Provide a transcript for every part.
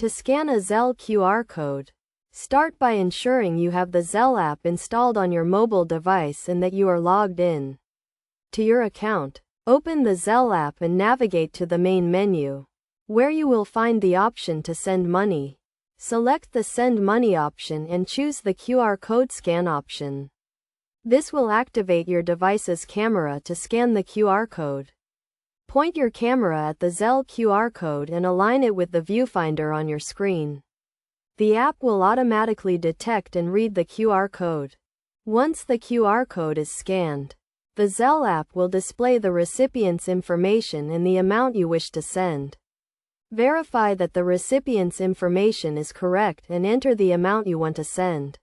To scan a Zelle QR code, start by ensuring you have the Zelle app installed on your mobile device and that you are logged in to your account. Open the Zelle app and navigate to the main menu, where you will find the option to send money. Select the Send Money option and choose the QR code scan option. This will activate your device's camera to scan the QR code. Point your camera at the Zelle QR code and align it with the viewfinder on your screen. The app will automatically detect and read the QR code. Once the QR code is scanned, the Zelle app will display the recipient's information and the amount you wish to send. Verify that the recipient's information is correct and enter the amount you want to send.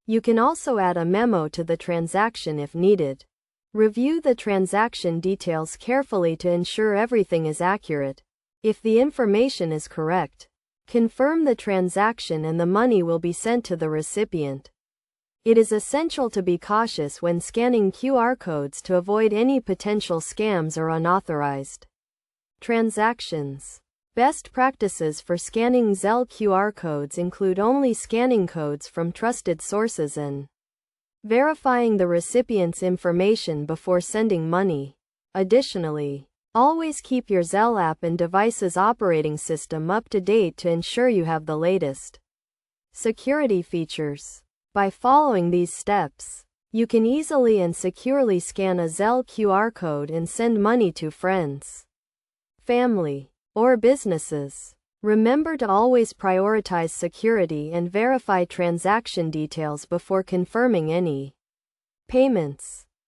You can also add a memo to the transaction if needed. Review the transaction details carefully to ensure everything is accurate. If the information is correct, confirm the transaction and the money will be sent to the recipient. It is essential to be cautious when scanning QR codes to avoid any potential scams or unauthorized transactions. Best practices for scanning Zelle QR codes include only scanning codes from trusted sources and verifying the recipient's information before sending money. Additionally, always keep your Zelle app and device's operating system up to date to ensure you have the latest security features. By following these steps, you can easily and securely scan a Zelle QR code and send money to friends, family, or businesses. Remember to always prioritize security and verify transaction details before confirming any payments.